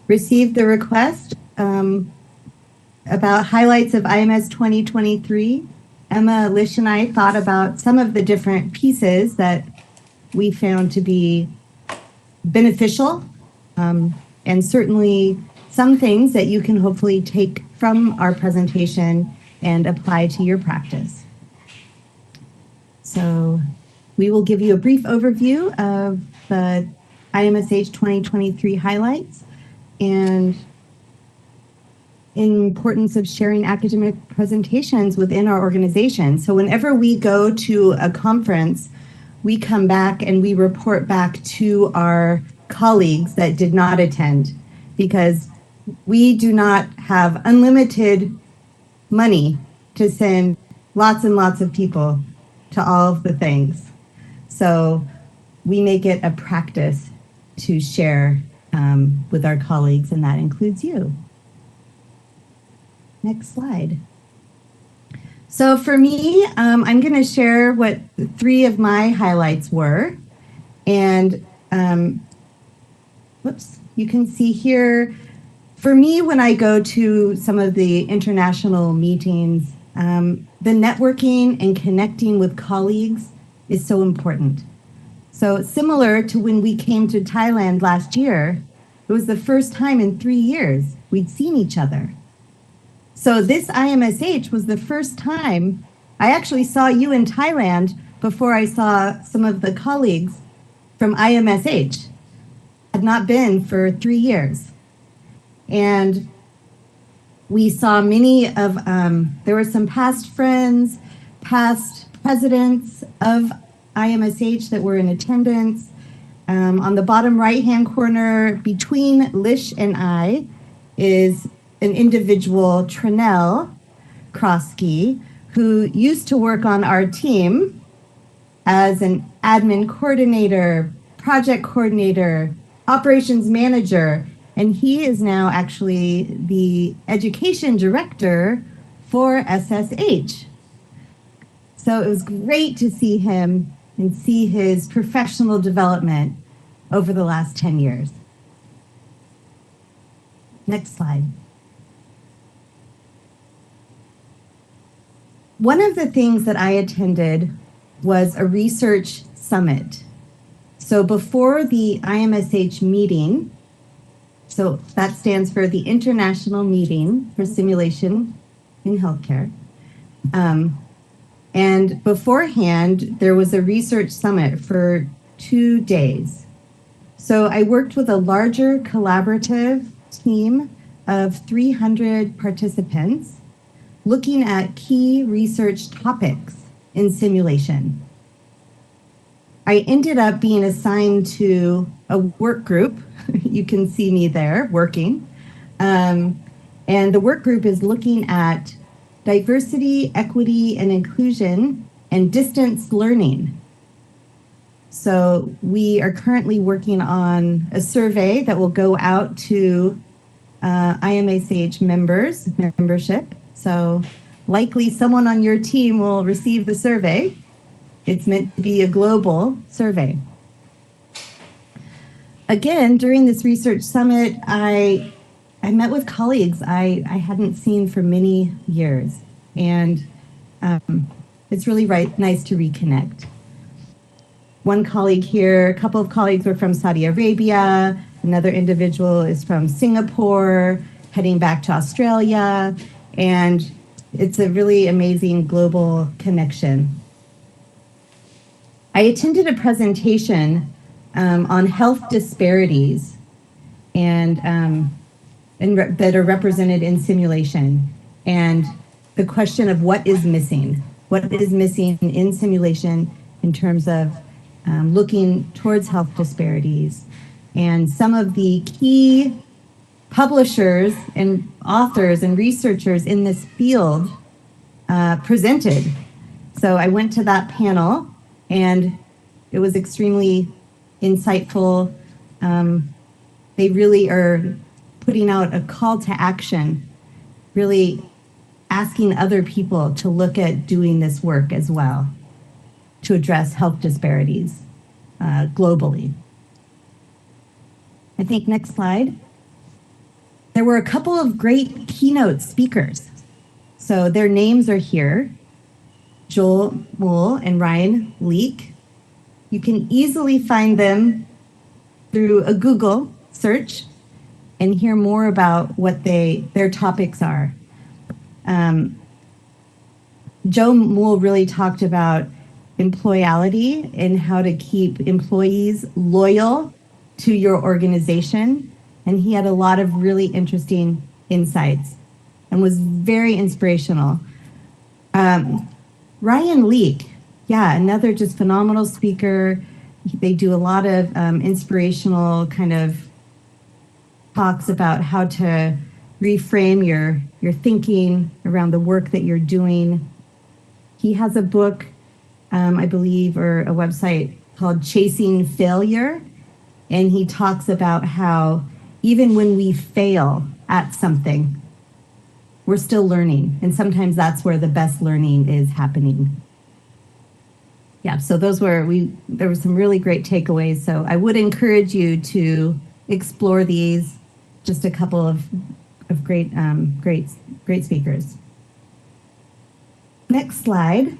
received the request about highlights of IMS 2023. Emma, Lish, and I thought about some of the different pieces that we found to be beneficial, and certainly some things that you can hopefully take from our presentation and apply to your practice. So we will give you a brief overview of the IMSH 2023 highlights and importance of sharing academic presentations within our organization. So whenever we go to a conference, we come back and we report back to our colleagues that did not attend, because we do not have unlimited money to send lots and lots of people to all of the things. So we make it a practice to share with our colleagues, and that includes you. Next slide. So for me, I'm going to share what 3 of my highlights were. And whoops, you can see here, for me, when I go to some of the international meetings, the networking and connecting with colleagues is so important. So similar to when we came to Thailand last year, it was the first time in 3 years we'd seen each other. So this IMSH was the first time I actually saw you in Thailand before I saw some of the colleagues from IMSH. Had not been for 3 years. And we saw many of, there were some past friends, past presidents of IMSH that were in attendance. On the bottom right-hand corner between Lish and I is an individual, Trinell Krosky, who used to work on our team as an admin coordinator, project coordinator, operations manager, and he is now actually the education director for SSH. So it was great to see him and see his professional development over the last 10 years. Next slide. One of the things that I attended was a research summit. So before the IMSH meeting, so that stands for the International Meeting for Simulation in Healthcare. And beforehand, there was a research summit for 2 days. So I worked with a larger collaborative team of 300 participants looking at key research topics in simulation. I ended up being assigned to a work group. You can see me there working. And the work group is looking at diversity, equity, and inclusion and distance learning. So we are currently working on a survey that will go out to IMSH membership. So likely someone on your team will receive the survey. It's meant to be a global survey. Again, during this research summit, I met with colleagues I hadn't seen for many years, and it's really nice to reconnect. One colleague here, a couple of colleagues were from Saudi Arabia, another individual is from Singapore, heading back to Australia, and it's a really amazing global connection. I attended a presentation on health disparities and that are represented in simulation, and the question of what is missing in simulation in terms of looking towards health disparities. And some of the key publishers and authors and researchers in this field presented. So I went to that panel, and it was extremely insightful. They really are putting out a call to action, really asking other people to look at doing this work as well to address health disparities globally. I think next slide. There were a couple of great keynote speakers. So their names are here, Joel Moule and Ryan Leake. You can easily find them through a Google search and hear more about what their topics are. Joe Moule really talked about employality and how to keep employees loyal to your organization. And he had a lot of really interesting insights and was very inspirational. Ryan Leake, yeah, another just phenomenal speaker. They do a lot of inspirational kind of talks about how to reframe your thinking around the work that you're doing. He has a book, I believe, or a website called Chasing Failure. And he talks about how even when we fail at something, we're still learning. And sometimes that's where the best learning is happening. Yeah, so there were some really great takeaways. So I would encourage you to explore these, just a couple of great speakers. Next slide.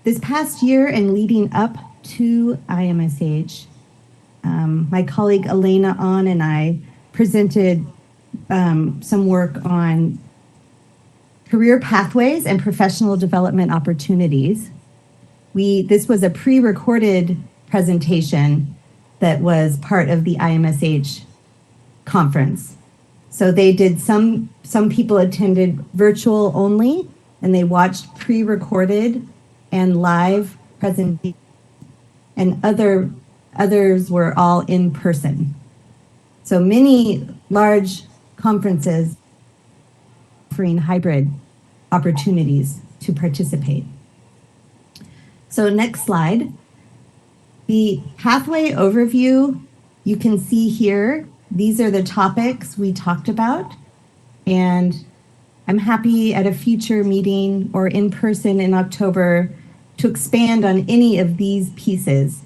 This past year and leading up to IMSH, my colleague Elena Ahn and I presented some work on career pathways and professional development opportunities. This was a pre-recorded presentation that was part of the IMSH conference. So they did some people attended virtual only, and they watched pre-recorded and live presentations, and others were all in person. So many large conferences offering hybrid opportunities to participate. So next slide. The pathway overview, you can see here, these are the topics we talked about, and I'm happy at a future meeting or in person in October to expand on any of these pieces.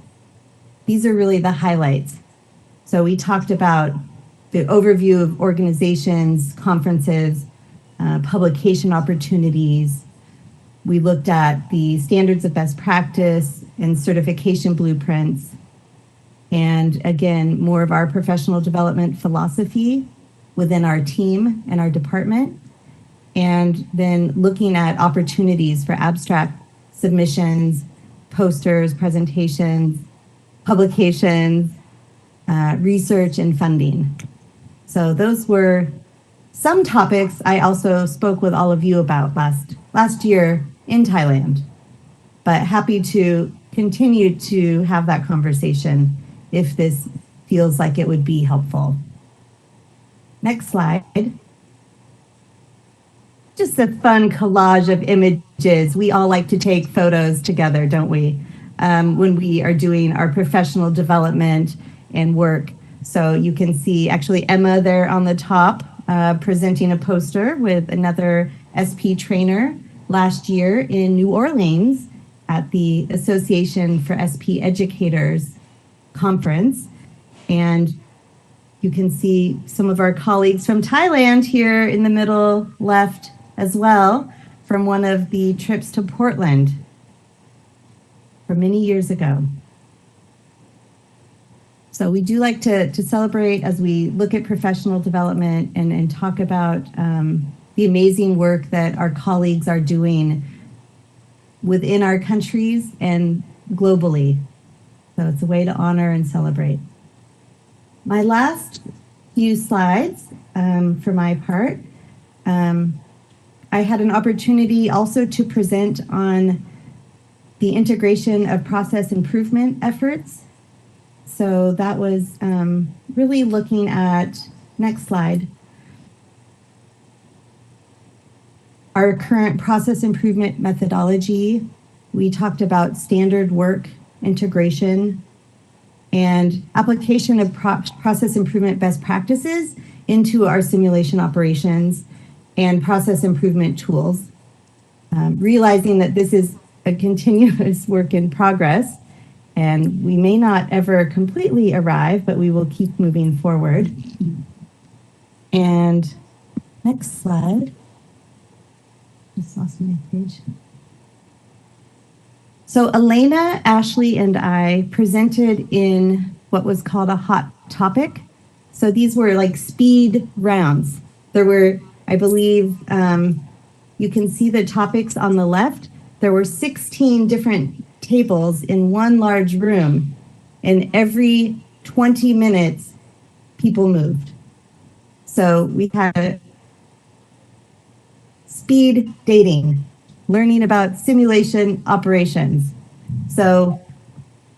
These are really the highlights. So we talked about the overview of organizations, conferences, publication opportunities. We looked at the standards of best practice and certification blueprints. And again, more of our professional development philosophy within our team and our department. And then looking at opportunities for abstract submissions, posters, presentations, publications, research, and funding. So those were some topics I also spoke with all of you about last year in Thailand, but happy to continue to have that conversation if this feels like it would be helpful. Next slide. Just a fun collage of images. We all like to take photos together, don't we? When we are doing our professional development and work. So you can see actually Emma there on the top presenting a poster with another SP trainer last year in New Orleans at the Association for SP Educators conference. And you can see some of our colleagues from Thailand here in the middle left as well from one of the trips to Portland from many years ago. So we do like to celebrate as we look at professional development and talk about the amazing work that our colleagues are doing within our countries and globally. So it's a way to honor and celebrate. My last few slides for my part, I had an opportunity also to present on the integration of process improvement efforts. So that was really looking at, next slide, our current process improvement methodology. We talked about standard work integration and application of process improvement best practices into our simulation operations and process improvement tools, realizing that this is a continuous work in progress And we may not ever completely arrive, but we will keep moving forward. And next slide. Just lost my page. So Elena, Ashley, and I presented in what was called a hot topic. So these were like speed rounds. There were, I believe, you can see the topics on the left. There were 16 different tables in one large room, and every 20 minutes, people moved. So we had speed dating, learning about simulation operations. So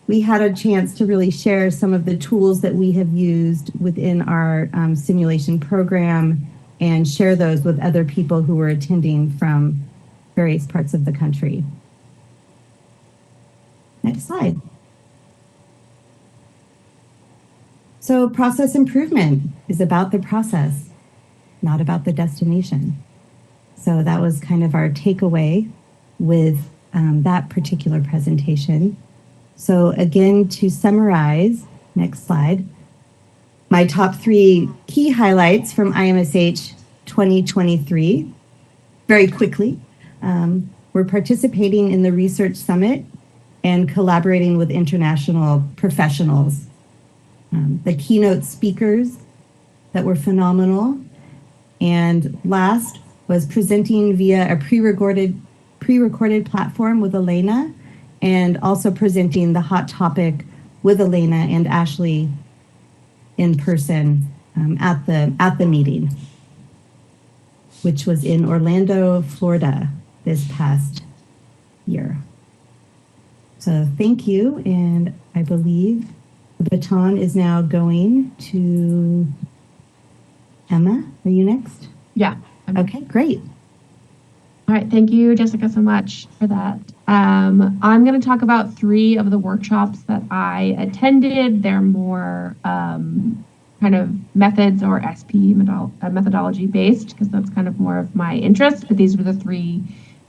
we had a chance to really share some of the tools that we have used within our simulation program and share those with other people who were attending from various parts of the country. Next slide. So process improvement is about the process, not about the destination. So that was kind of our takeaway with that particular presentation. So again, to summarize, next slide, my top 3 key highlights from IMSH 2023, very quickly. We're participating in the Research Summit and collaborating with international professionals. The keynote speakers that were phenomenal. And last was presenting via a pre-recorded platform with Elena, and also presenting the hot topic with Elena and Ashley in person at the meeting, which was in Orlando, Florida this past year. So thank you, and I believe the baton is now going to Emma. Are you next? Yeah. Okay, great. All right. Thank you, Jessica, so much for that. I'm going to talk about 3 of the workshops that I attended. They're more kind of methods or SP methodology based, because that's kind of more of my interest. But these were the 3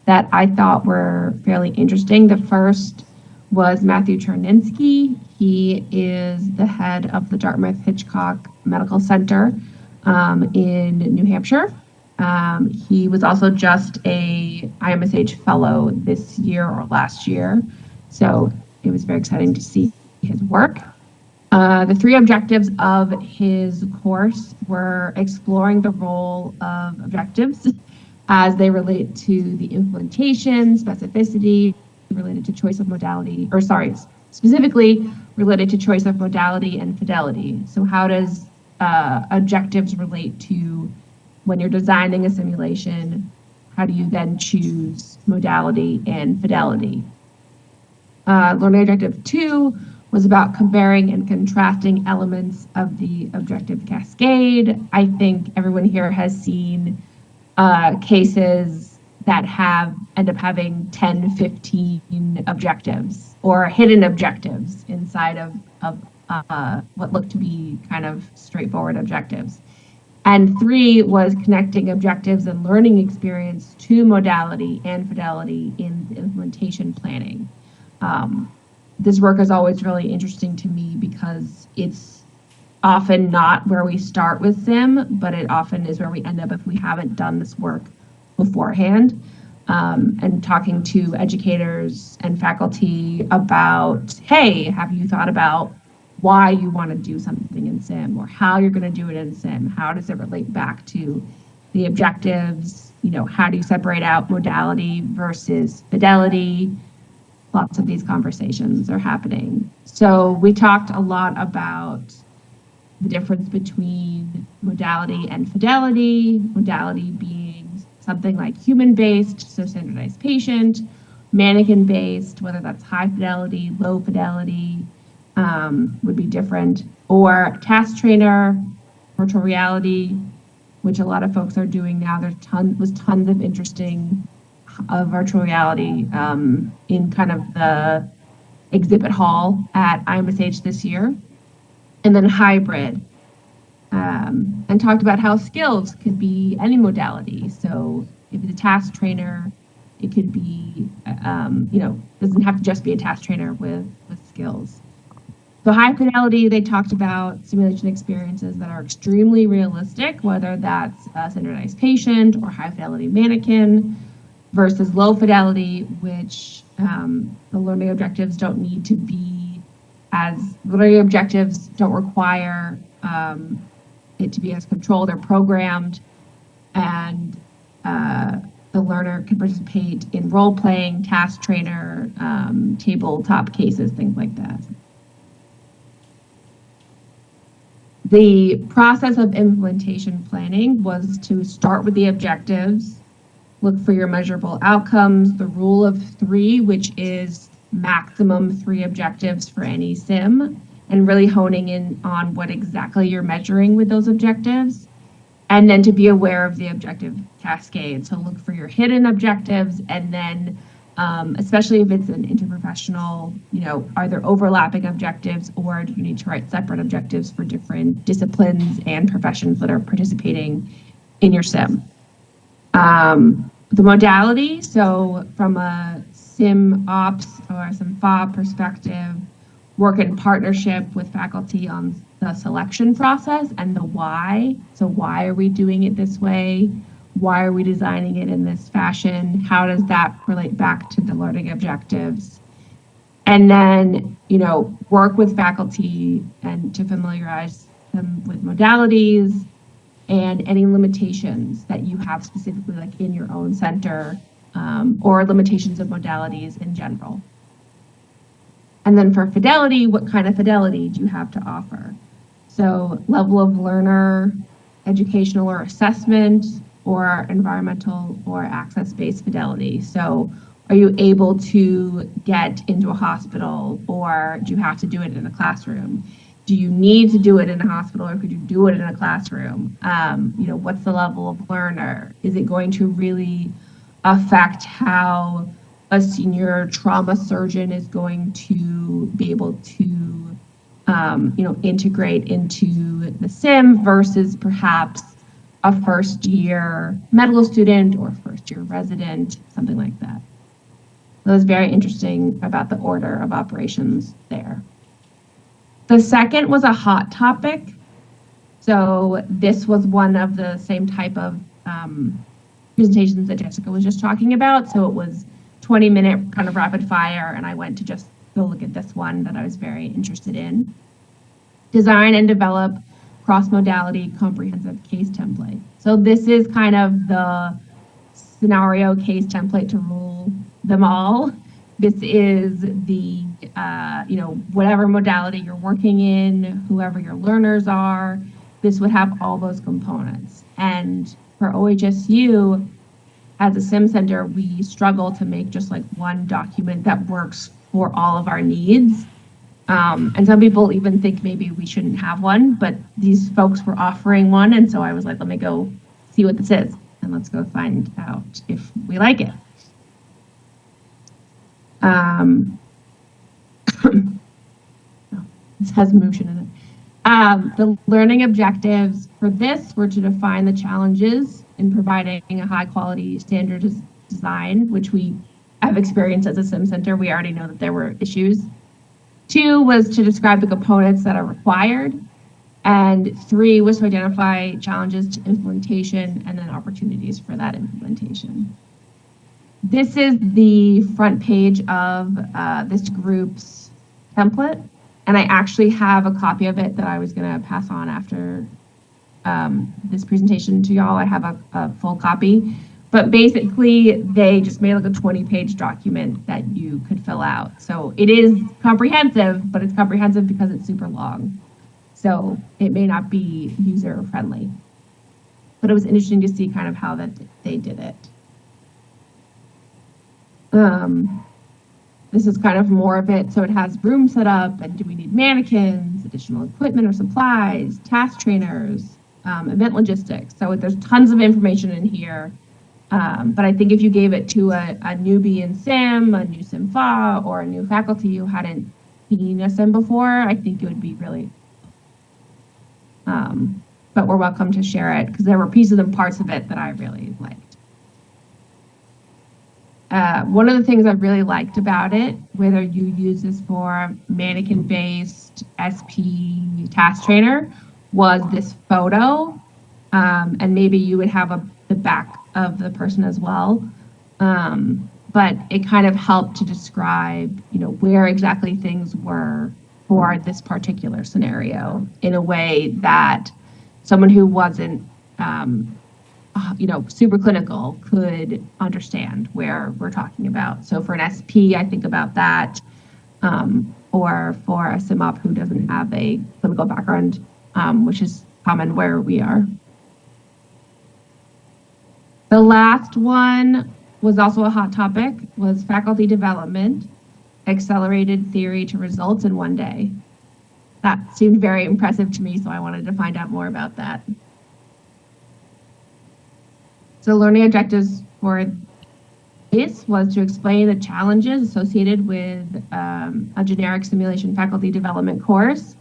that I thought were fairly interesting. The first was Matthew Cherninsky. He is the head of the Dartmouth-Hitchcock Medical Center in New Hampshire. He was also just a IMSH fellow this year or last year. So it was very exciting to see his work. The 3 objectives of his course were exploring the role of objectives as they relate to the implementation, specificity, related to choice of modality, specifically related to choice of modality and fidelity. So how does objectives relate to when you're designing a simulation? How do you then choose modality and fidelity? Learning objective 2 was about comparing and contrasting elements of the objective cascade. I think everyone here has seen cases that end up having 10, 15 objectives or hidden objectives inside of what looked to be kind of straightforward objectives. And 3 was connecting objectives and learning experience to modality and fidelity in the implementation planning. This work is always really interesting to me because it's often not where we start with sim, but it often is where we end up if we haven't done this work beforehand. And talking to educators and faculty about, hey, have you thought about why you want to do something in sim, or how you're going to do it in sim? How does it relate back to the objectives? How do you separate out modality versus fidelity? Lots of these conversations are happening. So we talked a lot about the difference between modality and fidelity, modality being something like human-based, so standardized patient, mannequin-based, whether that's high fidelity, low fidelity, would be different, or task trainer, virtual reality, which a lot of folks are doing now. There's tons of interesting virtual reality in kind of the exhibit hall at IMSH this year. And then hybrid, and talked about how skills could be any modality. So if it's a task trainer, it could be, doesn't have to just be a task trainer with skills. So high fidelity, they talked about simulation experiences that are extremely realistic, whether that's a standardized patient or high fidelity mannequin, versus low fidelity, which the learning objectives don't need to be learning objectives don't require it to be as controlled or programmed, and the learner can participate in role playing, task trainer, tabletop cases, things like that. The process of implementation planning was to start with the objectives, look for your measurable outcomes, the rule of 3, which is maximum 3 objectives for any sim, and really honing in on what exactly you're measuring with those objectives. And then to be aware of the objective cascade. So look for your hidden objectives, and then especially if it's an interprofessional, are there overlapping objectives, or do you need to write separate objectives for different disciplines and professions that are participating in your sim? The modality, so from a sim ops or sim FOB perspective, work in partnership with faculty on the selection process and the why. So why are we doing it this way? Why are we designing it in this fashion? How does that relate back to the learning objectives? And then, work with faculty and to familiarize them with modalities and any limitations that you have specifically, like in your own center, or limitations of modalities in general. And then for fidelity, what kind of fidelity do you have to offer? So level of learner, educational or assessment, or environmental or access-based fidelity. So are you able to get into a hospital, or do you have to do it in a classroom? Do you need to do it in a hospital, or could you do it in a classroom? What's the level of learner? Is it going to really affect how a senior trauma surgeon is going to be able to, integrate into the sim versus perhaps a first year medical student or first year resident, something like that. That was very interesting about the order of operations there. The second was a hot topic. So this was one of the same type of presentations that Jessica was just talking about. So it was 20-minute kind of rapid fire, and I went to just go look at this one that I was very interested in. Design and develop cross-modality comprehensive case template. So this is kind of the scenario case template to rule them all. This is the, whatever modality you're working in, whoever your learners are, this would have all those components. And for OHSU, as a sim center, we struggle to make just like one document that works for all of our needs. And some people even think maybe we shouldn't have one, but these folks were offering one. And so I was like, let me go see what this is, and let's go find out if we like it. This has motion in it. The learning objectives for this were to define the challenges in providing a high quality standard design, which we have experienced as a sim center. We already know that there were issues. 2 was to describe the components that are required. And 3 was to identify challenges to implementation and then opportunities for that implementation. This is the front page of this group's template. And I actually have a copy of it that I was going to pass on after this presentation to y'all. I have a full copy. But basically, they just made like a 20-page document that you could fill out. So it is comprehensive, but it's comprehensive because it's super long. So it may not be user-friendly. But it was interesting to see kind of how that they did it. This is kind of more of it. So it has room set up, and do we need mannequins, additional equipment or supplies, task trainers, event logistics. So there's tons of information in here. But I think if you gave it to a newbie in sim, a new sim FA, or a new faculty who hadn't seen a sim before, I think it would be really, but we're welcome to share it because there were pieces and parts of it that I really liked. one of the things I really liked about it, whether you use this for mannequin-based SP task trainer, was this photo, and maybe you would have the back of the person as well. But it kind of helped to describe, where exactly things were for this particular scenario in a way that someone who wasn't super clinical could understand where we're talking about. So for an SP, I think about that, or for a SimOp who doesn't have a clinical background, which is common where we are. The last one was also a hot topic, was faculty development, accelerated theory to results in one day. That seemed very impressive to me, so I wanted to find out more about that. So learning objectives for this was to explain the challenges associated with a generic simulation faculty development course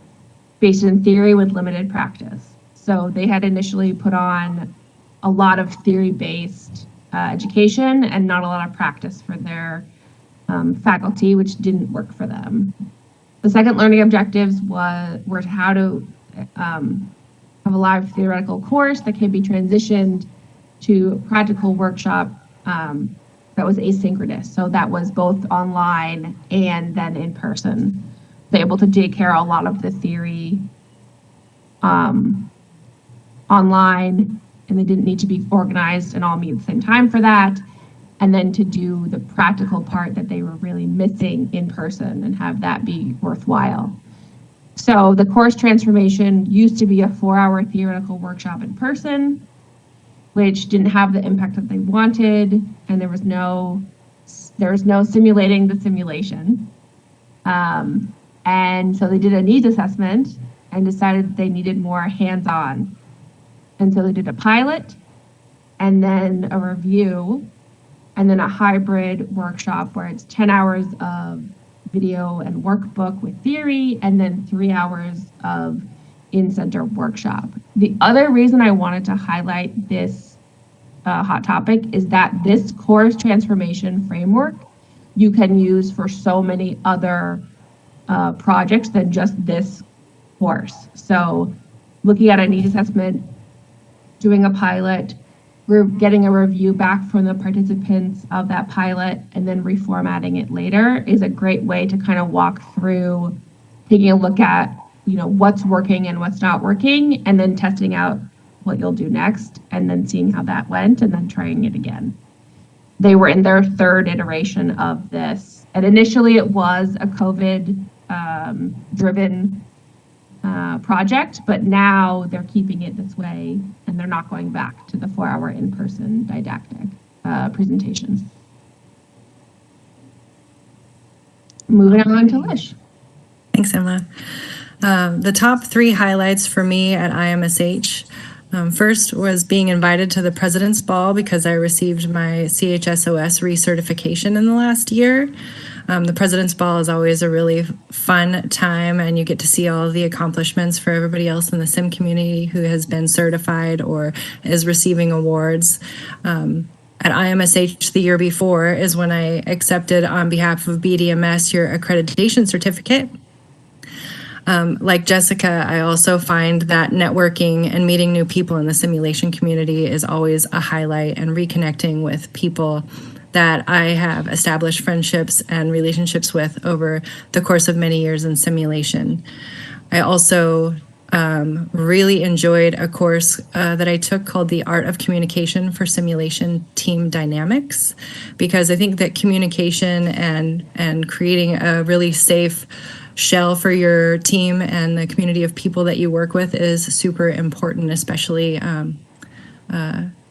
based in theory with limited practice. So they had initially put on a lot of theory-based education and not a lot of practice for their faculty, which didn't work for them. The second learning objectives were how to have a live theoretical course that can be transitioned to a practical workshop that was asynchronous. So that was both online and then in person. They're able to take care of a lot of the theory online, and they didn't need to be organized and all meet at the same time for that. And then to do the practical part that they were really missing in person and have that be worthwhile. So the course transformation used to be a 4-hour theoretical workshop in person, which didn't have the impact that they wanted, and there was no simulating the simulation. And so they did a needs assessment and decided that they needed more hands-on. And so they did a pilot, and then a review, and then a hybrid workshop where it's 10 hours of video and workbook with theory, and then 3 hours of in-center workshop. The other reason I wanted to highlight this hot topic is that this course transformation framework you can use for so many other projects than just this course. So looking at a needs assessment, doing a pilot, we're getting a review back from the participants of that pilot, and then reformatting it later is a great way to kind of walk through taking a look at what's working and what's not working, and then testing out what you'll do next, and then seeing how that went, and then trying it again. They were in their third iteration of this, and initially it was a COVID driven project, but now they're keeping it this way, and they're not going back to the 4-hour in-person didactic presentations. Moving on to Lish. Thanks, Emma. The top 3 highlights for me at IMSH. First was being invited to the President's Ball because I received my CHSOS recertification in the last year. The President's Ball is always a really fun time, and you get to see all of the accomplishments for everybody else in the sim community who has been certified or is receiving awards. At IMSH the year before is when I accepted on behalf of BDMS your accreditation certificate. Like Jessica, I also find that networking and meeting new people in the simulation community is always a highlight, and reconnecting with people that I have established friendships and relationships with over the course of many years in simulation. I also really enjoyed a course that I took called The Art of Communication for Simulation Team Dynamics, because I think that communication and creating a really safe shell for your team and the community of people that you work with is super important, especially at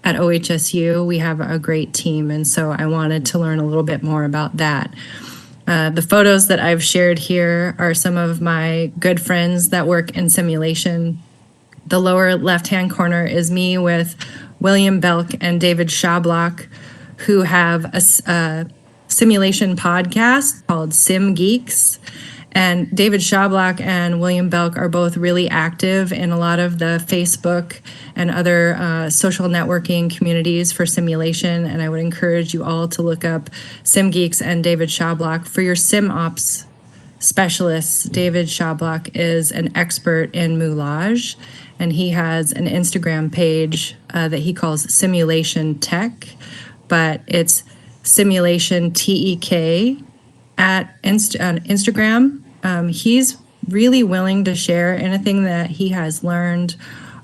OHSU. We have a great team, and so I wanted to learn a little bit more about that. The photos that I've shared here are some of my good friends that work in simulation. The lower left-hand corner is me with William Belk and David Schablock, who have a simulation podcast called Sim Geeks. And David Schablock and William Belk are both really active in a lot of the Facebook and other social networking communities for simulation. And I would encourage you all to look up SimGeeks and David Schablock. For your SimOps specialists, David Schablock is an expert in moulage, and he has an Instagram page that he calls Simulation Tech, but it's Simulation TEK on Instagram. He's really willing to share anything that he has learned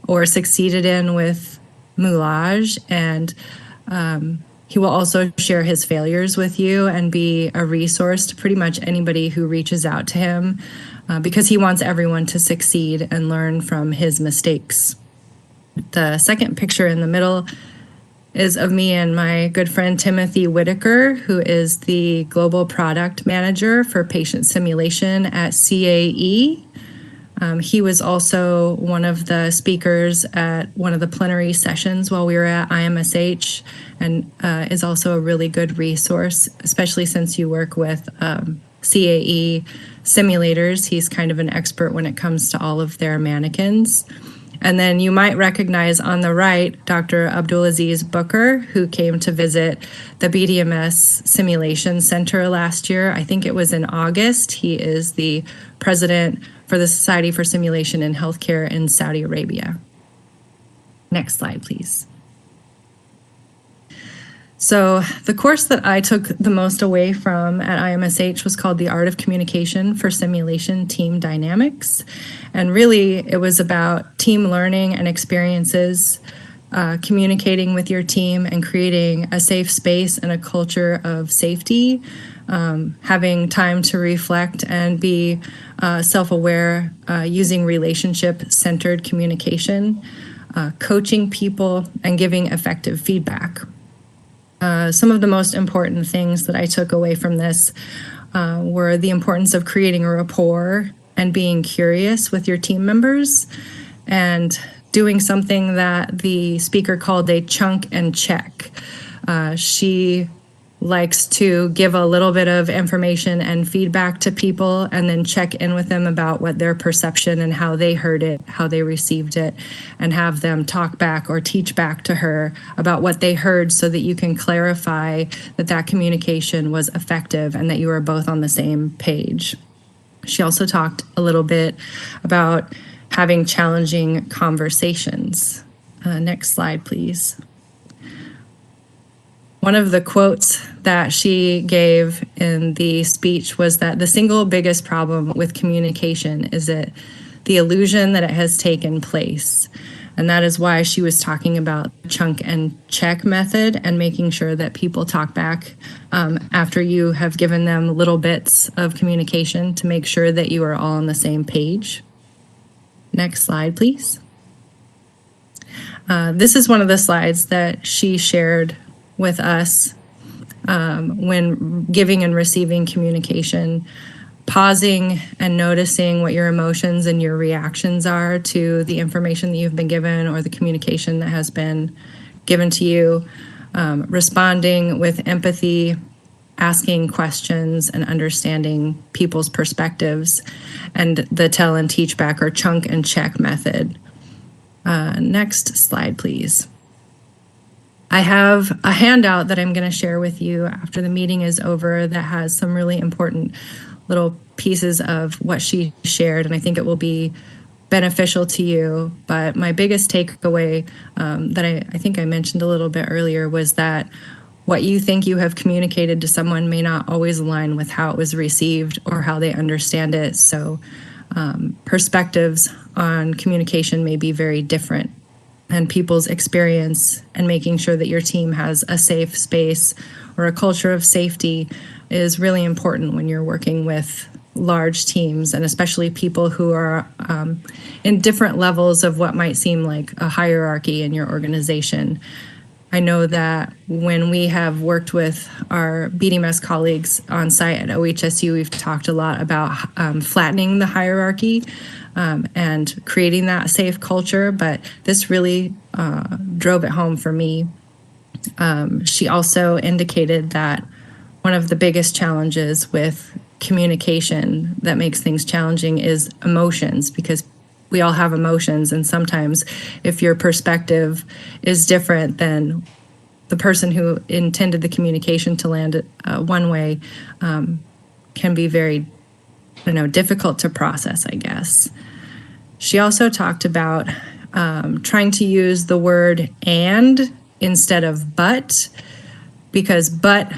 or succeeded in with moulage, and he will also share his failures with you and be a resource to pretty much anybody who reaches out to him, because he wants everyone to succeed and learn from his mistakes. The second picture in the middle is of me and my good friend Timothy Whitaker, who is the Global Product Manager for Patient Simulation at CAE. He was also one of the speakers at one of the plenary sessions while we were at IMSH, and is also a really good resource, especially since you work with CAE simulators. He's kind of an expert when it comes to all of their mannequins. And then you might recognize on the right Dr. Abdulaziz Booker, who came to visit the BDMS Simulation Center last year. I think it was in August. He is the president for the Society for Simulation in Healthcare in Saudi Arabia. Next slide, please. So the course that I took the most away from at IMSH was called The Art of Communication for Simulation Team Dynamics. And really, it was about team learning and experiences, communicating with your team and creating a safe space and a culture of safety, having time to reflect and be self-aware, using relationship-centered communication, coaching people, and giving effective feedback. Some of the most important things that I took away from this were the importance of creating a rapport and being curious with your team members, and doing something that the speaker called a chunk and check. She likes to give a little bit of information and feedback to people and then check in with them about what their perception and how they heard it, how they received it, and have them talk back or teach back to her about what they heard so that you can clarify that that communication was effective and that you are both on the same page. She also talked a little bit about having challenging conversations. Next slide, please. One of the quotes that she gave in the speech was that the single biggest problem with communication is that the illusion that it has taken place. And that is why she was talking about the chunk and check method and making sure that people talk back after you have given them little bits of communication to make sure that you are all on the same page. Next slide, please. This is one of the slides that she shared with us when giving and receiving communication, pausing and noticing what your emotions and your reactions are to the information that you've been given or the communication that has been given to you, responding with empathy, asking questions and understanding people's perspectives, and the tell and teach back or chunk and check method. Next slide, please. I have a handout that I'm going to share with you after the meeting is over that has some really important little pieces of what she shared, and I think it will be beneficial to you. But my biggest takeaway that I think I mentioned a little bit earlier was that what you think you have communicated to someone may not always align with how it was received or how they understand it. So perspectives on communication may be very different, and people's experience and making sure that your team has a safe space or a culture of safety is really important when you're working with large teams, and especially people who are in different levels of what might seem like a hierarchy in your organization. I know that when we have worked with our BDMS colleagues on site at OHSU, we've talked a lot about flattening the hierarchy and creating that safe culture, but this really drove it home for me. She also indicated that one of the biggest challenges with communication that makes things challenging is emotions, because we all have emotions, and sometimes if your perspective is different than the person who intended the communication to land one way, can be very, difficult to process, I guess. She also talked about trying to use the word "and" instead of "but," because "but"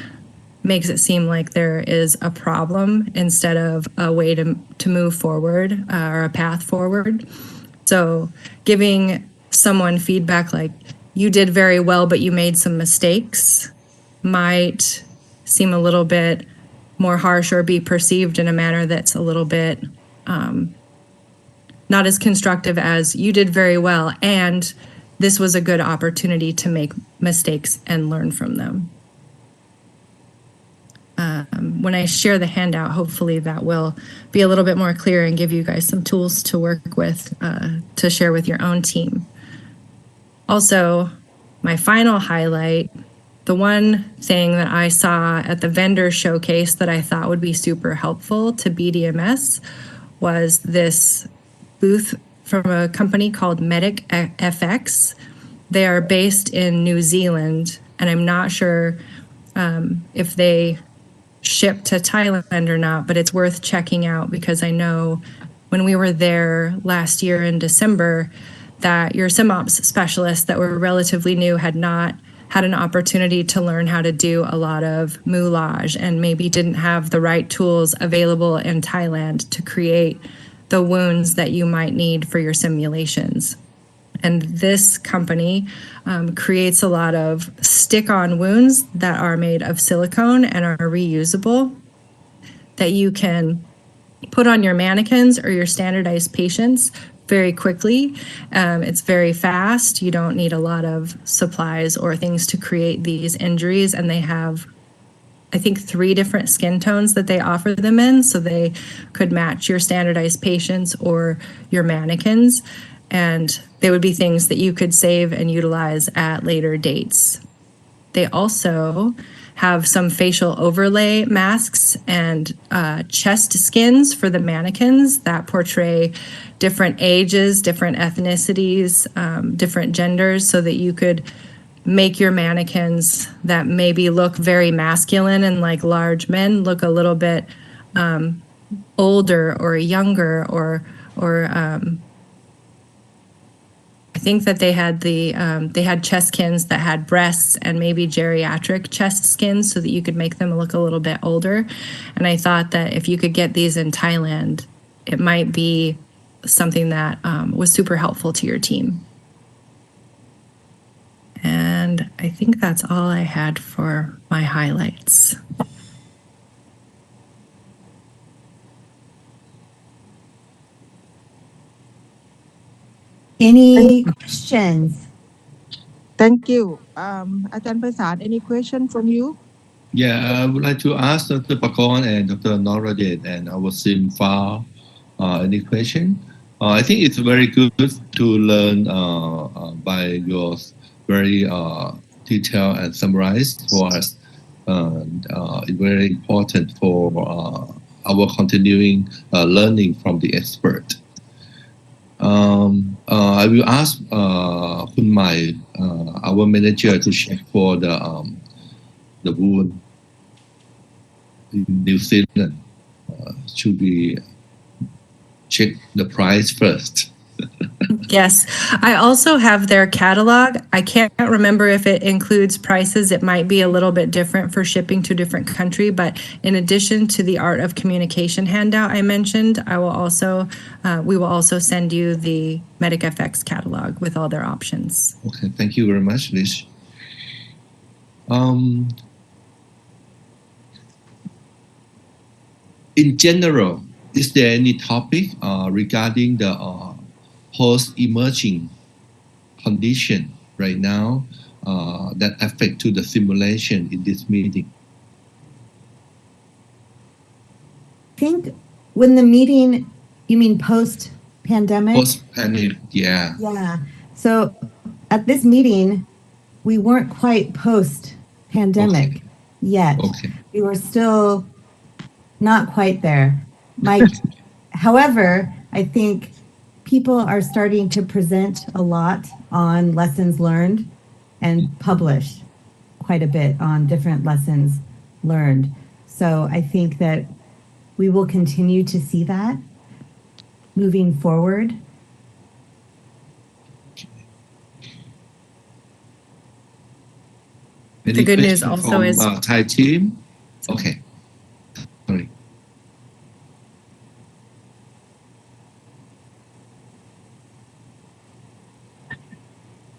makes it seem like there is a problem instead of a way to move forward or a path forward. So giving someone feedback like, "You did very well, but you made some mistakes," might seem a little bit more harsh or be perceived in a manner that's a little bit not as constructive as "you did very well, and this was a good opportunity to make mistakes and learn from them." When I share the handout, hopefully that will be a little bit more clear and give you guys some tools to work with, to share with your own team. Also, my final highlight, the one thing that I saw at the vendor showcase that I thought would be super helpful to BDMS was this booth from a company called Medic FX. They are based in New Zealand, and I'm not sure if they ship to Thailand or not, but it's worth checking out, because I know when we were there last year in December that your SimOps specialists that were relatively new had not had an opportunity to learn how to do a lot of moulage and maybe didn't have the right tools available in Thailand to create the wounds that you might need for your simulations. And this company creates a lot of stick-on wounds that are made of silicone and are reusable, that you can put on your mannequins or your standardized patients very quickly. It's very fast. You don't need a lot of supplies or things to create these injuries. And they have, I think, 3 different skin tones that they offer them in, so they could match your standardized patients or your mannequins. And they would be things that you could save and utilize at later dates. They also have some facial overlay masks and chest skins for the mannequins that portray different ages, different ethnicities, different genders, so that you could make your mannequins that maybe look very masculine and like large men look a little bit older or younger, or I think that they had chest skins that had breasts and maybe geriatric chest skins, so that you could make them look a little bit older. And I thought that if you could get these in Thailand, it might be something that was super helpful to your team. And I think that's all I had for my highlights. Any questions? Thank you. Ajahn Prasad, any question from you? Yeah, I would like to ask Dr. Pakon and Dr. Noradet and our SIMFA any question. I think it's very good to learn by your very detailed and summarized for us. It's very important for our continuing learning from the expert. I will ask Khun Mai, our manager, to check for the wound in New Zealand. Should we check the price first? Yes, I also have their catalog. I can't remember if it includes prices. It might be a little bit different for shipping to a different country, but in addition to the Art of Communication handout I mentioned, we will also send you the Medic FX catalog with all their options. Okay, thank you very much, Liz. In general, is there any topic regarding the post-emerging condition right now that affect to the simulation in this meeting? I think when the meeting, you mean post-pandemic? Post-pandemic, yeah. Yeah. So at this meeting, we weren't quite post-pandemic yet. Okay. We were still not quite there. However, I think people are starting to present a lot on lessons learned and publish quite a bit on different lessons learned. So I think that we will continue to see that moving forward. Any The good news question also from, is- Thai team? Okay. Sorry.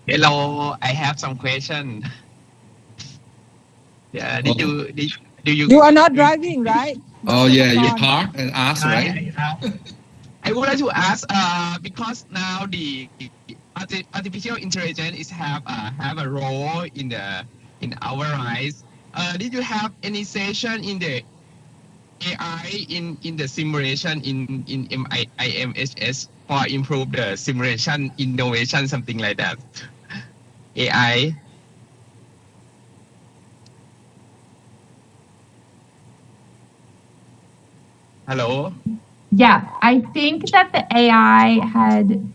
Hello, I have some question. Yeah, do you? You are not driving, right? Oh yeah, you Pakon? talk and ask, right? I would like to ask, because now the artificial intelligence is have a role in our lives. Did you have any session in the AI in the simulation in IMSH for improve the simulation innovation, something like that? AI. Hello. Yeah, I think that the AI had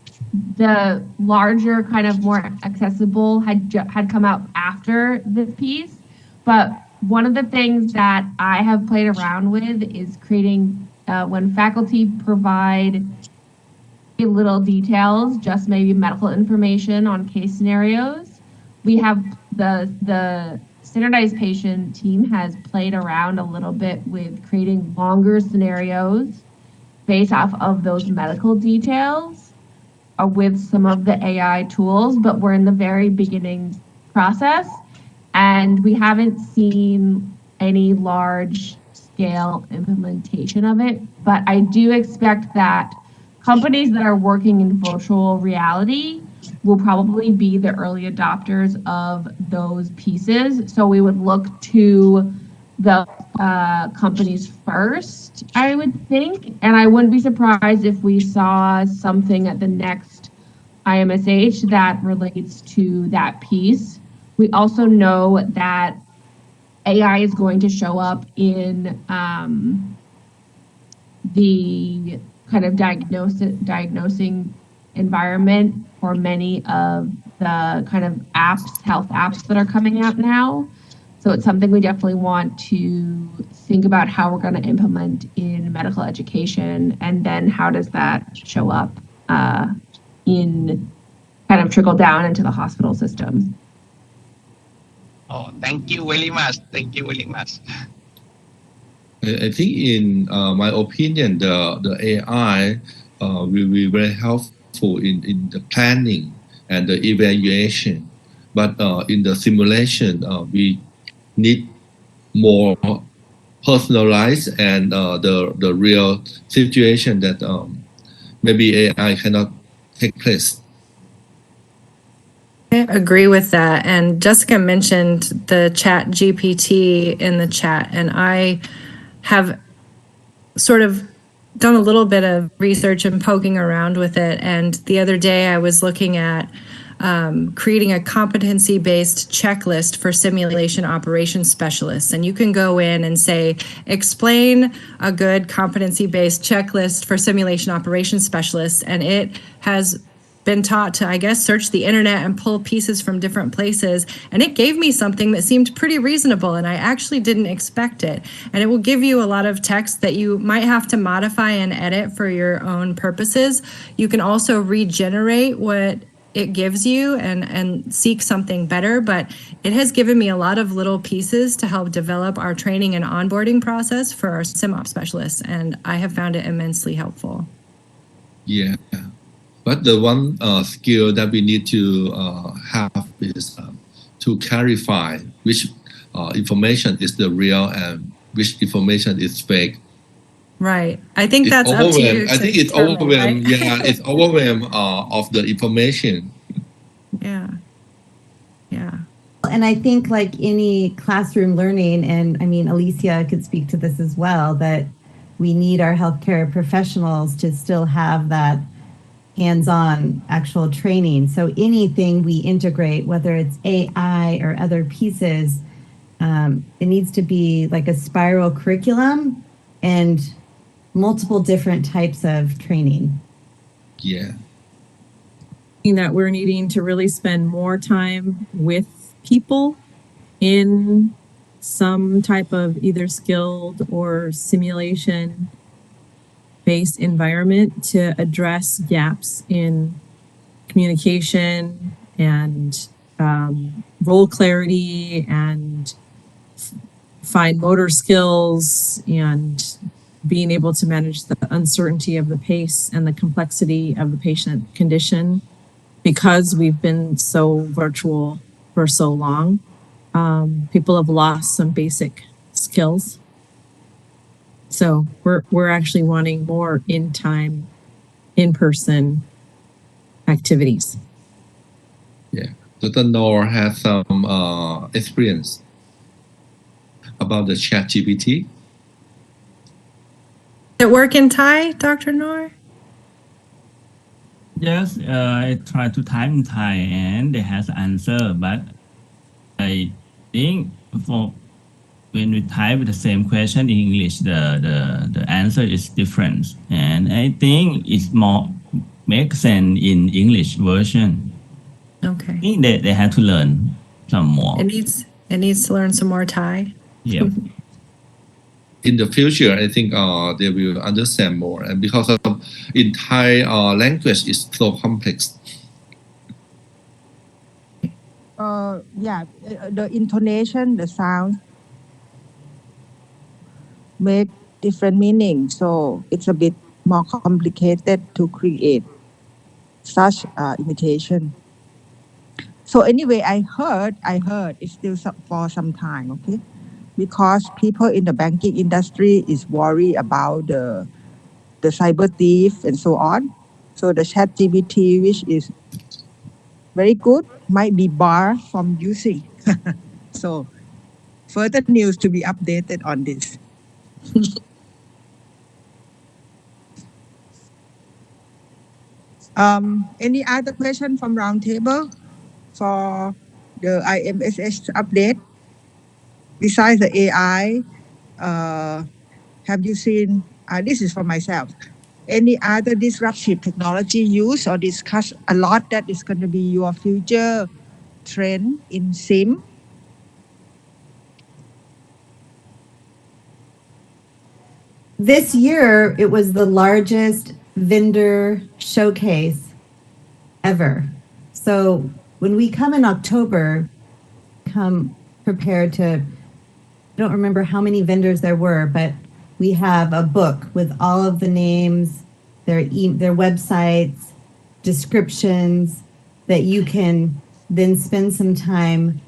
the larger, kind of more accessible had come out after this piece. But one of the things that I have played around with is creating when faculty provide little details, just maybe medical information on case scenarios. We have the standardized patient team has played around a little bit with creating longer scenarios based off of those medical details with some of the AI tools, but we're in the very beginning process and we haven't seen any large scale implementation of it. But I do expect that companies that are working in virtual reality will probably be the early adopters of those pieces. So we would look to the companies first, I would think. And I wouldn't be surprised if we saw something at the next IMSH that relates to that piece. We also know that AI is going to show up in the kind of diagnosing environment for many of the kind of apps, health apps that are coming out now. So it's something we definitely want to think about how we're going to implement in medical education, and then how does that show up in kind of trickle down into the hospital system. Oh, thank you very much. Thank you very much. I think in my opinion, the AI will be very helpful in the planning and the evaluation. But in the simulation, we need more personalized and the real situation that maybe AI cannot take place. I agree with that. And Jessica mentioned the chat GPT in the chat, and I have sort of done a little bit of research and poking around with it. And the other day I was looking at creating a competency-based checklist for simulation operations specialists. And you can go in and say, explain a good competency-based checklist for simulation operations specialists. And it has been taught to, I guess, search the internet and pull pieces from different places. And it gave me something that seemed pretty reasonable, and I actually didn't expect it. And it will give you a lot of text that you might have to modify and edit for your own purposes. You can also regenerate what it gives you and seek something better, but it has given me a lot of little pieces to help develop our training and onboarding process for our SimOps specialists, and I have found it immensely helpful. Yeah. But the one skill that we need to have is to clarify which information is the real and which information is fake. Right. I think It's that's up to you. I think it's determine, overwhelmed. right? Yeah, it's overwhelmed of the information. Yeah. Yeah. And I think like any classroom learning, and I mean, Alicia could speak to this as well, that we need our healthcare professionals to still have that hands-on actual training. So anything we integrate, whether it's AI or other pieces, it needs to be like a spiral curriculum and multiple different types of training. Yeah. That we're needing to really spend more time with people in some type of either skilled or simulation based environment to address gaps in communication and role clarity and fine motor skills and being able to manage the uncertainty of the pace and the complexity of the patient condition because we've been so virtual for so long. People have lost some basic skills. So we're actually wanting more in-time, in-person activities. Yeah. Dr. Noor has some experience about the chat GPT. Does it work in Thai, Dr. Noor? Yes, I try to type in Thai and it has answer, but I think for when we type the same question in English, the answer is different, and I think it's more makes sense in English version. I Okay. think they have to learn some more. It needs to learn some more Thai. Yeah. In the future, I think they will understand more, and because of in Thai language is so complex. The intonation, the sound make different meaning. So it's a bit more complicated to create such imitation. So anyway, I heard it's still for some time, okay? Because people in the banking industry is worried about the cyber thief and so on. So the chat GPT, which is very good, might be barred from using. So further news to be updated on this. Any other question from roundtable for the IMSH update? Besides the AI, have you seen, this is for myself, any other disruptive technology used or discussed a lot that is going to be your future trend in SIM? This year, it was the largest vendor showcase ever. So when we come in October, come prepared to, I don't remember how many vendors there were, but we have a book with all of the names, their websites, descriptions that you can then spend some time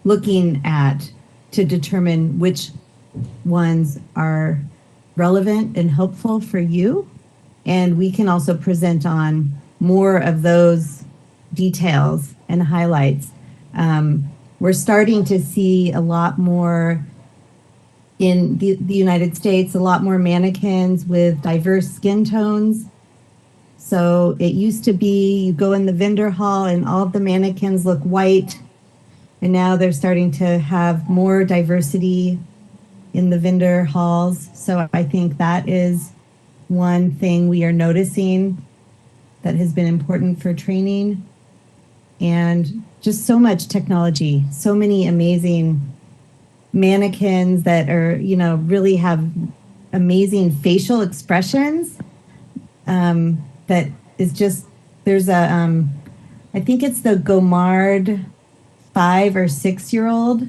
looking at to determine which ones are relevant and helpful for you. And we can also present on more of those details and highlights. We're starting to see a lot more in the United States, a lot more mannequins with diverse skin tones. So it used to be you go in the vendor hall and all of the mannequins look white. And now they're starting to have more diversity in the vendor halls. So I think that is one thing we are noticing that has been important for training. And just so much technology, so many amazing mannequins that are, really have amazing facial expressions. That is just, there's I think it's the Gomard 5 or 6-year-old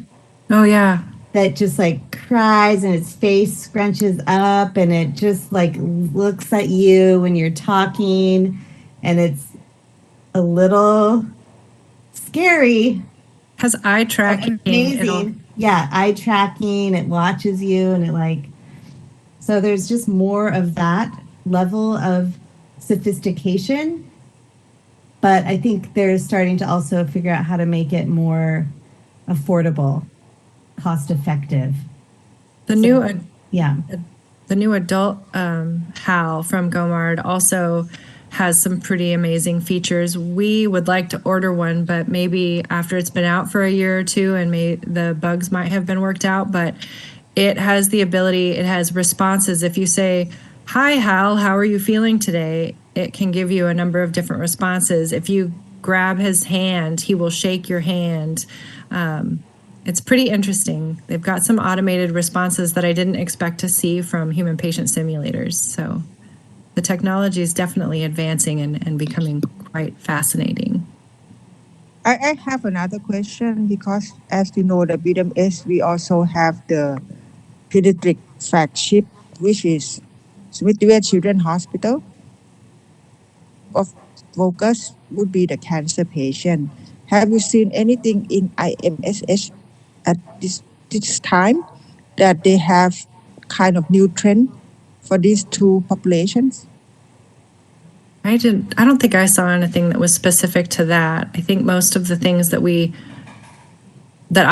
Oh, yeah. that just like cries and its face scrunches up and it just like looks at you when you're talking and it's a little scary. Has eye tracking. Amazing. Yeah, eye tracking, it watches you and it so there's just more of that level of sophistication. But I think they're starting to also figure out how to make it more affordable, cost effective. The new adult HAL from Gomard also has some pretty amazing features. We would like to order one, but maybe after it's been out for a year or two and the bugs might have been worked out, but it has the ability, it has responses. If you say, "Hi, Hal, how are you feeling today?" It can give you a number of different responses. If you grab his hand, he will shake your hand. It's pretty interesting. They've got some automated responses that I didn't expect to see from human patient simulators. So the technology is definitely advancing and becoming quite fascinating. I have another question because, as you know, the BMS, we also have the pediatric flagship, which is Smithfield Children's Hospital. Of focus would be the cancer patient. Have you seen anything in IMSH at this time that they have kind of new trend for these two populations? I don't think I saw anything that was specific to that. I think most of the things that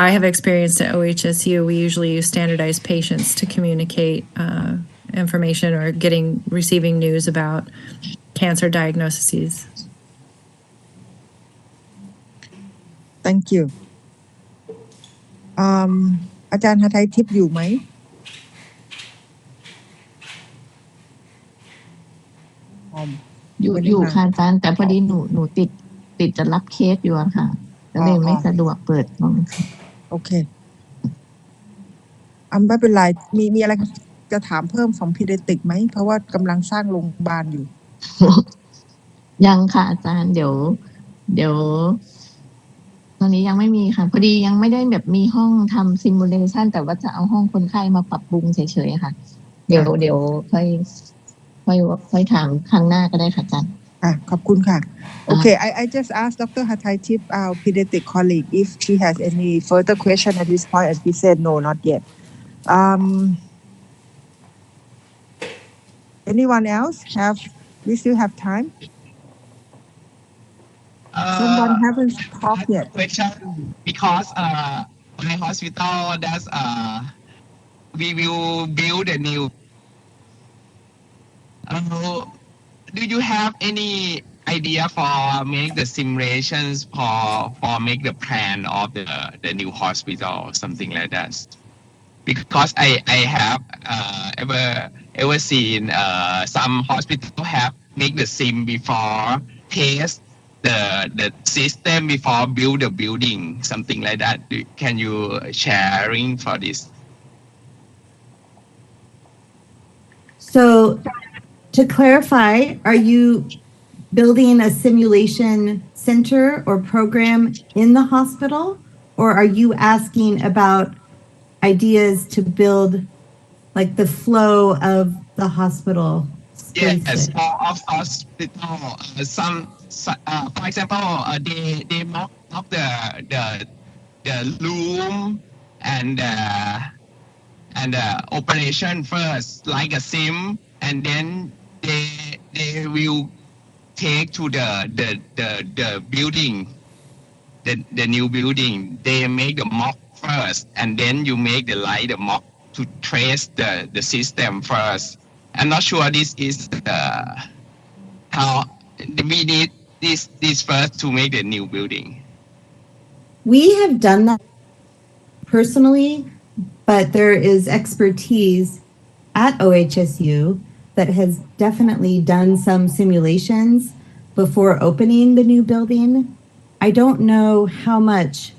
I have experienced at OHSU, we usually use standardized patients to communicate information or receiving news about cancer diagnoses. Thank you. อาจารย์หทัยทิพย์อยู่ไหม อยู่ค่ะอาจารย์แต่พอดีหนูติดจะรับเคสอยู่อะค่ะก็เลยไม่สะดวกเปิดมองโอเคไม่เป็นไรมีอะไรจะถามเพิ่มของพีเดติกไหมเพราะว่ากำลังสร้างโรงพยาบาลอยู่ ยังค่ะอาจารย์เดี๋ยวตอนนี้ยังไม่มีค่ะพอดียังไม่ได้แบบมีห้องทำซิมูเลชันแต่ว่าจะเอาห้องคนไข้มาปรับปรุงเฉยๆค่ะเดี๋ยวค่อยถามครั้งหน้าก็ได้ค่ะอาจารย์ขอบคุณค่ะ Okay, I just asked Dr. Hathaitip, our pediatric colleague, if she has any further question at this point, and he said no, not yet. Anyone else we still have time? Someone haven't talked yet. Question because my hospital does we will build a new. Do you have any idea for make the simulations for make the plan of the new hospital or something like that? Because I have ever seen some hospital have make the sim before test the system before build the building, something like that. Can you sharing for this? So to clarify, are you building a simulation center or program in the hospital, or are you asking about ideas to build like the flow of the hospital spaces? Yes, of hospital. For example, they mock the room and the operation first, like a sim, and then they will take to the building, the new building. They make the mock first, and then you make the mock to trace the system first. I'm not sure this is how we need this first to make the new building. We have done that personally, but there is expertise at OHSU that has definitely done some simulations before opening the new building. I don't know how much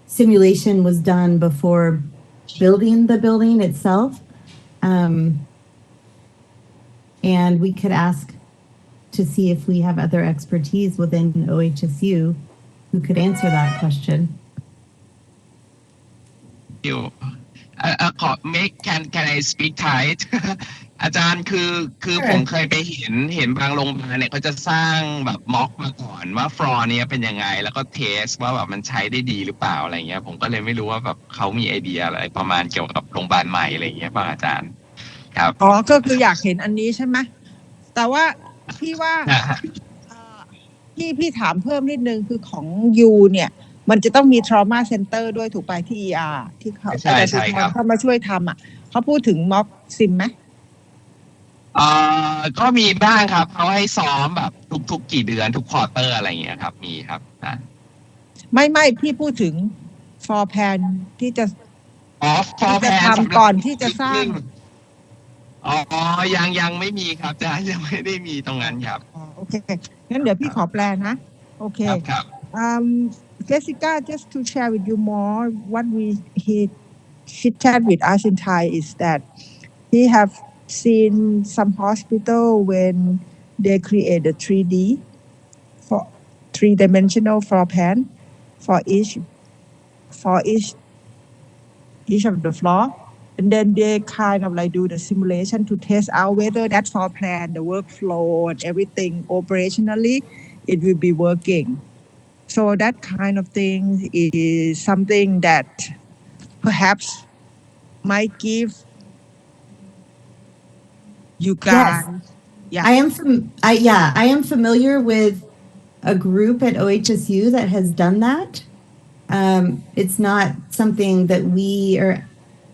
simulation was done before building the building itself. And we could ask to see if we have other expertise within OHSU who could answer that question. Can I speak Thai? อาจารย์คือผมเคยไปเห็นบางโรงพยาบาลเนี่ยเขาจะสร้างแบบม็อกมาก่อนว่าฟลอร์นี้เป็นยังไงแล้วก็เทสว่าแบบมันใช้ได้ดีหรือเปล่าอะไรเงี้ยผมก็เลยไม่รู้ว่าแบบเขามีไอเดียอะไรประมาณเกี่ยวกับโรงพยาบาลใหม่อะไรเงี้ยป่ะอาจารย์ครับก็คืออยากเห็นอันนี้ใช่ไหมแต่ว่าพี่ว่าพี่ถามเพิ่มนิดนึงคือของยูเนี่ยมันจะต้องมี trauma center ด้วยถูกไปที่ ER ที่เขาเข้ามาช่วยทำเขาพูดถึงม็อกซิมไหมก็มีบ้างครับเขาให้ซ้อมแบบทุกกี่เดือนทุกควอเตอร์อะไรเงี้ยครับมีครับไม่พี่พูดถึง for plan ที่จะ อ๋อ ที่ for จะ plan สำหรับ ทำก่อนที่จะสร้าง อ๋อยังไม่มีครับอาจารย์ยังไม่ได้มีตรงนั้นครับ โอเคงั้นเดี๋ยวพี่ขอแปลนะโอเค ครับ Jessica just to share with you more what he chatted with us in Thai is that he have seen some hospital when they create a 3D for three-dimensional floor plan for each of the floor. And then they kind of like do the simulation to test out whether that floor plan, the workflow and everything operationally, it will be working. So that kind of thing is something that perhaps might give you guys. Yeah. I am familiar with a group at OHSU that has done that. It's not something that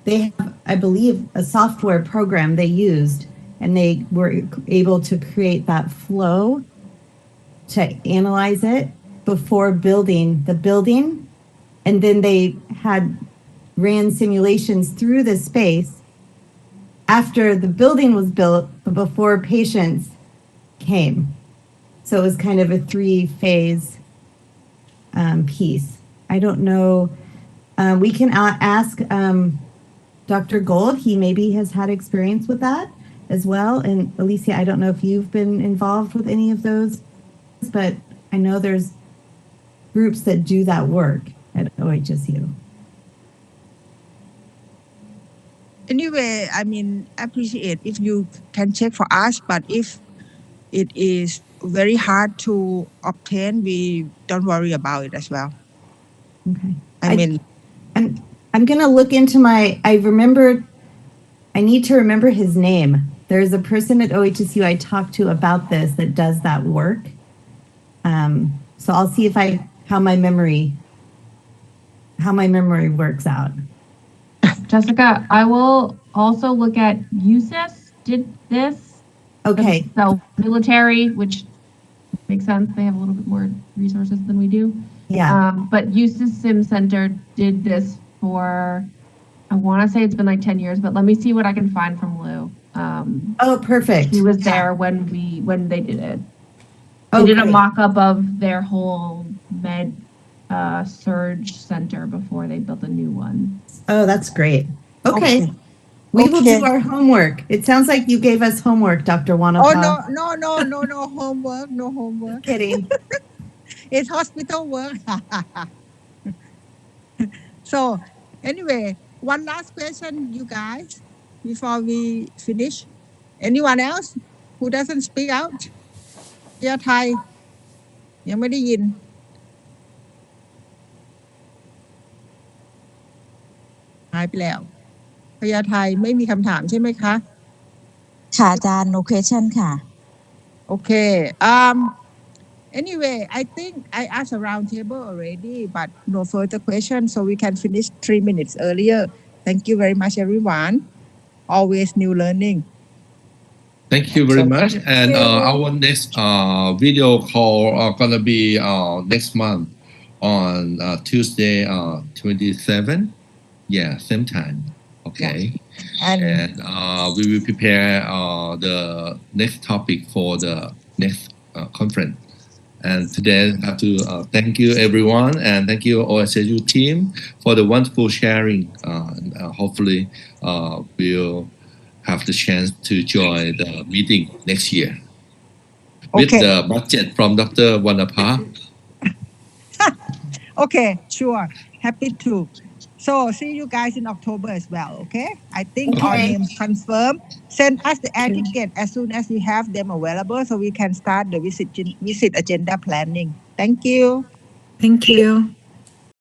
they have, I believe, a software program they used, and they were able to create that flow to analyze it before building the building. And then they ran simulations through the space after the building was built, but before patients came. So it was kind of a 3-phase piece. I don't know. We can ask Dr. Gold. He maybe has had experience with that as well. And Alicia, I don't know if you've been involved with any of those, but I know there's groups that do that work at OHSU. Anyway, I mean, appreciate if you can check for us, but if it is very hard to obtain, we don't worry about it as well. Okay. I mean, I'm going to look into I need to remember his name. There's a person at OHSU I talked to about this that does that work. So I'll see how my memory works out. Jessica, I will also look at USIS did this. Okay. So military, which makes sense. They have a little bit more resources than we do. Yeah. But USIS Sim Center did this for, I want to say it's been like 10 years, but let me see what I can find from Lou. Oh, perfect. He was there when they did it. They did a mock-up of their whole med surge center before they built a new one. Oh, that's great. Okay. We will Okay. do our homework. It sounds like you gave us homework, Dr. Wanapa. Oh, no homework, no homework. Kidding. It's hospital work. So anyway, one last question, you guys, before we finish. Anyone else who doesn't speak out? พยาไทยยังไม่ได้ยินหายไปแล้วพยาไทยไม่มีคำถามใช่ไหมคะค่ะอาจารย์ no question ค่ะ Okay. Anyway, I think I asked a round table already, but no further questions, so we can finish 3 minutes earlier. Thank you very much, everyone. Always new learning. Thank you very much. And our next video call are gonna be next month on Tuesday, 27. Yeah, same time. Okay. And we will prepare the next topic for the next conference. And today I have to thank you everyone and thank you OSSU team for the wonderful sharing. Hopefully we'll have the chance to join the meeting next year with Okay. the budget from Dr. Wanapa. Okay, sure. Happy to. So see you guys in October as well, okay? I think our names confirmed. Send us the air ticket as soon as you have them available so we can start the visit agenda planning. Thank you. Thank you.